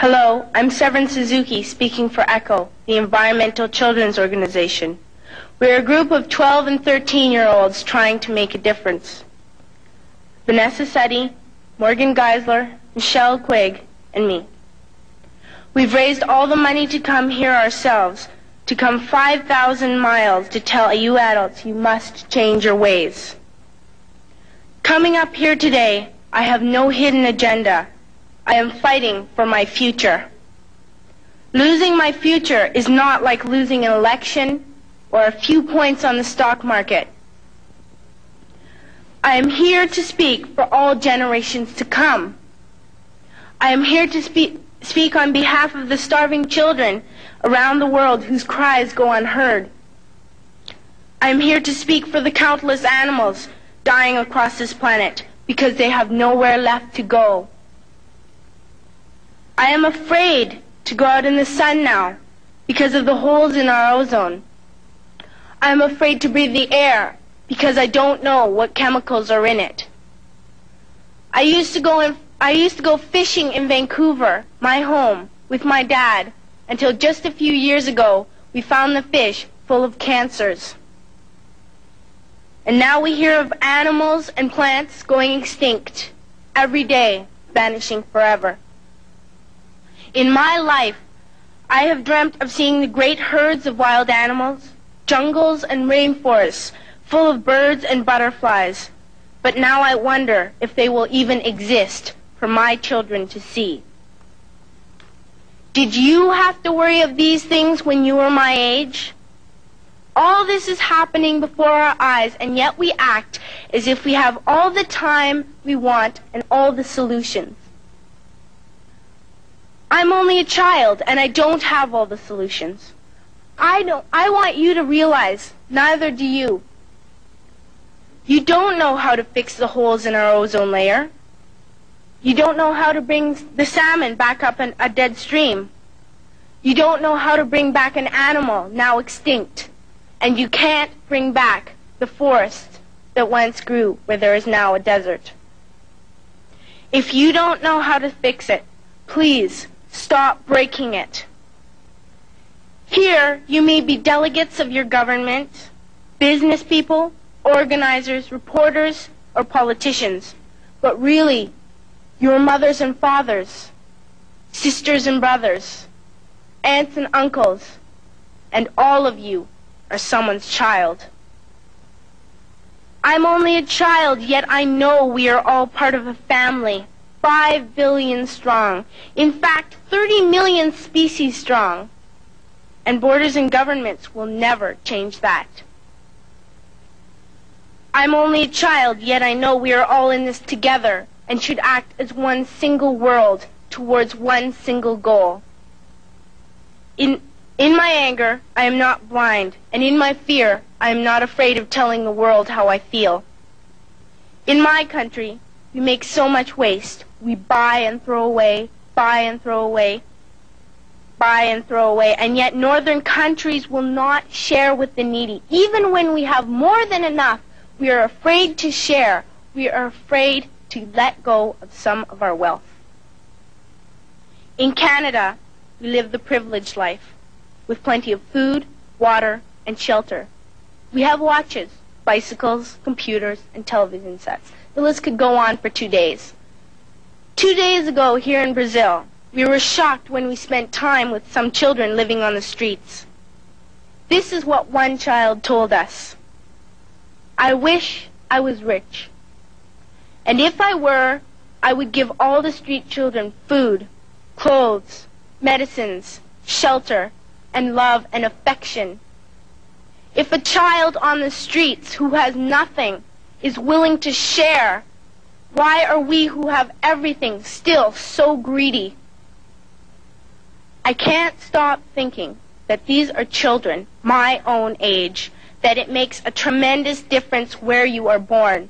Hello, I'm Severn Suzuki, speaking for AQUI, the Environmental Children's Organization. We're a group of 12 and 13-year-olds trying to make a difference. Vanessa Suttie, Morgan Geisler, Michelle Quigg, and me. We've raised all the money to come here ourselves, to come 5,000 miles to tell you adults you must change your ways. Coming up here today, I have no hidden agenda. I am fighting for my future. Losing my future is not like losing an election or a few points on the stock market. I am here to speak for all generations to come. I am here to speak on behalf of the starving children around the world whose cries go unheard. I am here to speak for the countless animals dying across this planet because they have nowhere left to go. I am afraid to go out in the sun now because of the holes in our ozone. I am afraid to breathe the air because I don't know what chemicals are in it. I used to go fishing in Vancouver, my home, with my dad, until just a few years ago we found the fish full of cancers. And now we hear of animals and plants going extinct every day, vanishing forever. In my life, I have dreamt of seeing the great herds of wild animals, jungles and rainforests full of birds and butterflies. But now I wonder if they will even exist for my children to see. Did you have to worry of these things when you were my age? All this is happening before our eyes, and yet we act as if we have all the time we want and all the solutions. I'm only a child, and I don't have all the solutions. I want you to realize, neither do you. You don't know how to fix the holes in our ozone layer. You don't know how to bring the salmon back up a dead stream. You don't know how to bring back an animal now extinct. And you can't bring back the forest that once grew where there is now a desert. If you don't know how to fix it, please stop breaking it. Here, you may be delegates of your government, business people, organizers, reporters, or politicians, but really, your mothers and fathers, sisters and brothers, aunts and uncles, and all of you are someone's child. I'm only a child, yet I know we are all part of a family, 5 billion strong. In fact, 30 million species strong. And borders and governments will never change that. I'm only a child, yet I know we are all in this together and should act as one single world towards one single goal. In my anger, I am not blind, and in my fear, I am not afraid of telling the world how I feel. In my country, we make so much waste. We buy and throw away, buy and throw away, buy and throw away, and yet northern countries will not share with the needy. Even when we have more than enough, we are afraid to share. We are afraid to let go of some of our wealth. In Canada, we live the privileged life, with plenty of food, water, and shelter. We have watches, bicycles, computers, and television sets. The list could go on for 2 days. 2 days ago, here in Brazil, we were shocked when we spent time with some children living on the streets. This is what one child told us. I wish I was rich. And if I were, I would give all the street children food, clothes, medicines, shelter, and love and affection. If a child on the streets who has nothing is willing to share, why are we who have everything still so greedy? I can't stop thinking that these are children my own age, that it makes a tremendous difference where you are born.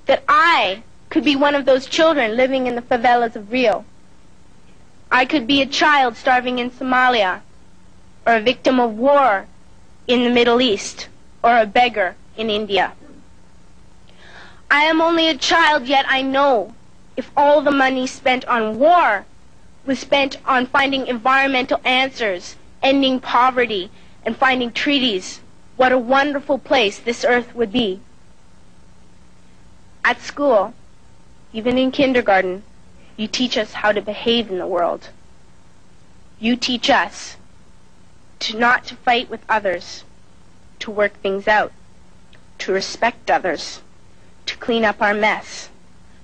That I could be one of those children living in the favelas of Rio. I could be a child starving in Somalia, or a victim of war in the Middle East, or a beggar in India. I am only a child, yet I know if all the money spent on war was spent on finding environmental answers, ending poverty, and finding treaties, what a wonderful place this earth would be. At school, even in kindergarten, you teach us how to behave in the world. You teach us not to fight with others, to work things out, to respect others, to clean up our mess,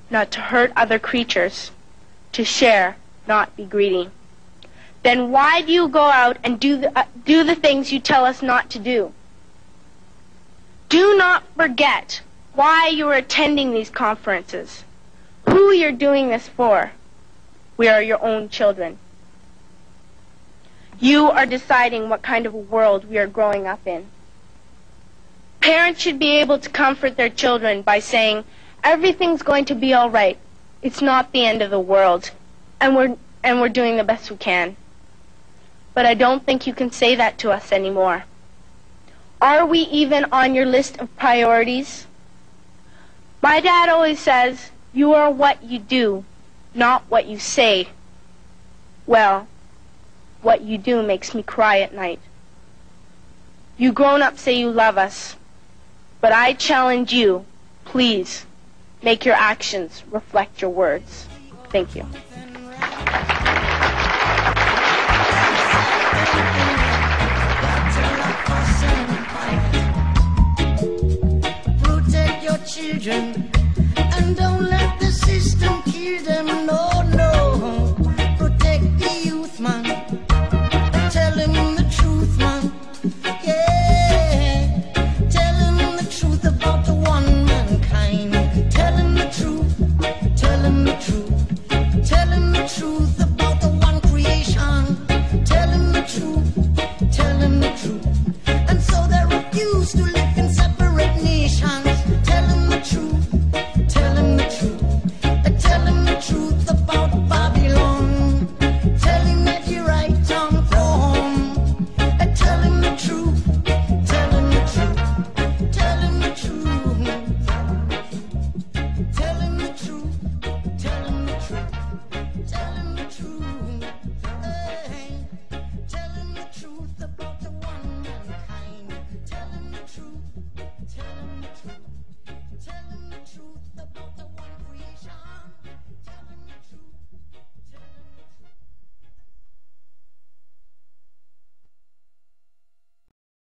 not to hurt other creatures, to share, not be greedy. Then why do you go out and do the things you tell us not to do? Do not forget why you are attending these conferences, who you're doing this for. We are your own children. You are deciding what kind of a world we are growing up in. Parents should be able to comfort their children by saying, everything's going to be all right. It's not the end of the world, and we're doing the best we can. But I don't think you can say that to us anymore. Are we even on your list of priorities? My dad always says, you are what you do, not what you say. Well, what you do makes me cry at night. You grown-ups say you love us, but I challenge you, please, make your actions reflect your words. Thank you. Protect your children